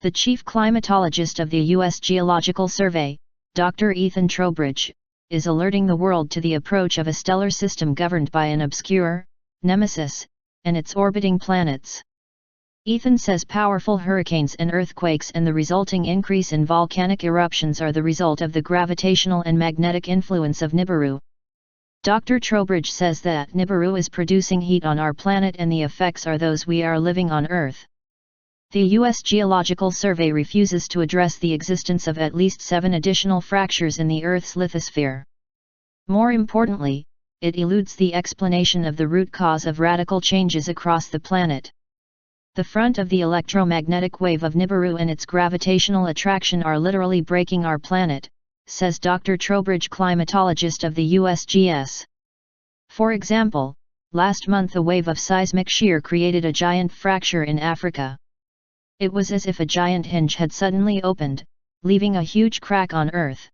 The chief climatologist of the US Geological Survey, Dr. Trowbridge, is alerting the world to the approach of a stellar system governed by an obscure Nemesis and its orbiting planets. Ethan says powerful hurricanes and earthquakes and the resulting increase in volcanic eruptions are the result of the gravitational and magnetic influence of Nibiru. Dr. Trowbridge says that Nibiru is producing heat on our planet and the effects are those we are living on Earth. The US Geological Survey refuses to address the existence of at least 7 additional fractures in the Earth's lithosphere. More importantly, it eludes the explanation of the root cause of radical changes across the planet. The front of the electromagnetic wave of Nibiru and its gravitational attraction are literally breaking our planet, says Dr. Trowbridge, climatologist of the USGS. For example, last month a wave of seismic shear created a giant fracture in Africa. It was as if a giant hinge had suddenly opened, leaving a huge crack on Earth.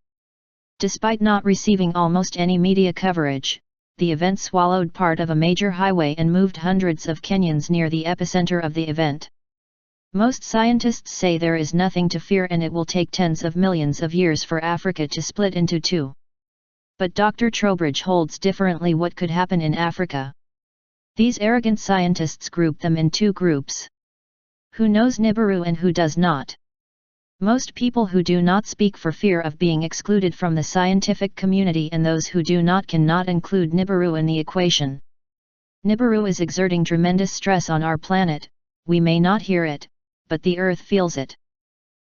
Despite not receiving almost any media coverage, the event swallowed part of a major highway and moved hundreds of Kenyans near the epicenter of the event. Most scientists say there is nothing to fear and it will take tens of millions of years for Africa to split into two. But Dr. Trowbridge holds differently what could happen in Africa. These arrogant scientists group them in 2 groups. Who knows Nibiru and who does not? Most people who do not speak for fear of being excluded from the scientific community, and those who do not cannot include Nibiru in the equation. Nibiru is exerting tremendous stress on our planet. We may not hear it, but the Earth feels it.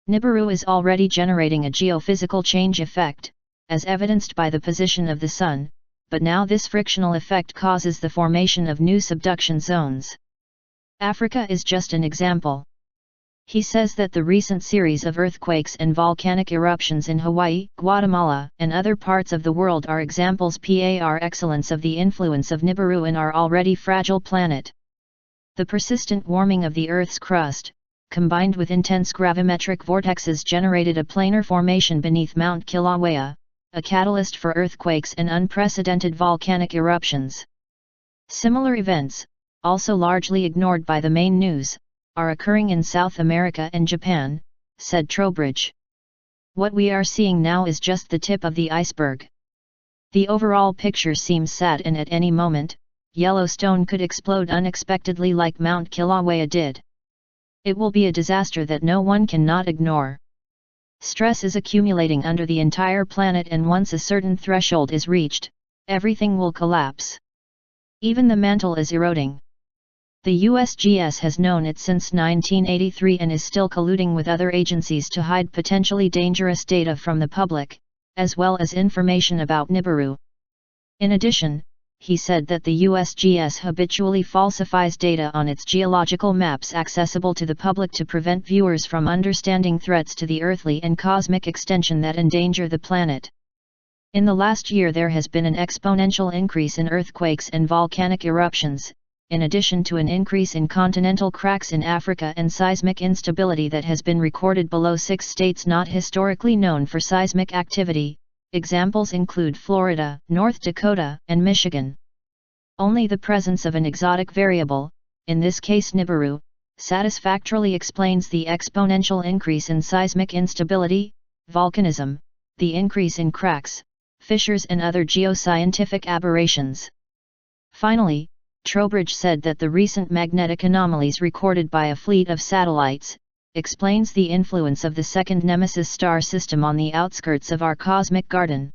Nibiru is already generating a geophysical change effect, as evidenced by the position of the Sun, but now this frictional effect causes the formation of new subduction zones. Africa is just an example. He says that the recent series of earthquakes and volcanic eruptions in Hawaii, Guatemala, and other parts of the world are examples par excellence of the influence of Nibiru in our already fragile planet. The persistent warming of the Earth's crust, combined with intense gravimetric vortexes, generated a planar formation beneath Mount Kilauea, a catalyst for earthquakes and unprecedented volcanic eruptions. Similar events, also largely ignored by the main news, are occurring in South America and Japan, said Trowbridge. What we are seeing now is just the tip of the iceberg. The overall picture seems sad, and at any moment, Yellowstone could explode unexpectedly like Mount Kilauea did. It will be a disaster that no one cannot ignore. Stress is accumulating under the entire planet, and once a certain threshold is reached, everything will collapse. Even the mantle is eroding. The USGS has known it since 1983 and is still colluding with other agencies to hide potentially dangerous data from the public, as well as information about Nibiru. In addition, he said that the USGS habitually falsifies data on its geological maps accessible to the public to prevent viewers from understanding threats to the earthly and cosmic extension that endanger the planet. In the last year there has been an exponential increase in earthquakes and volcanic eruptions, in addition to an increase in continental cracks in Africa and seismic instability that has been recorded below 6 states not historically known for seismic activity. Examples include Florida, North Dakota, and Michigan. Only the presence of an exotic variable, in this case Nibiru, satisfactorily explains the exponential increase in seismic instability, volcanism, the increase in cracks, fissures and other geoscientific aberrations. Finally, Trowbridge said that the recent magnetic anomalies recorded by a fleet of satellites explains the influence of the second Nemesis star system on the outskirts of our cosmic garden.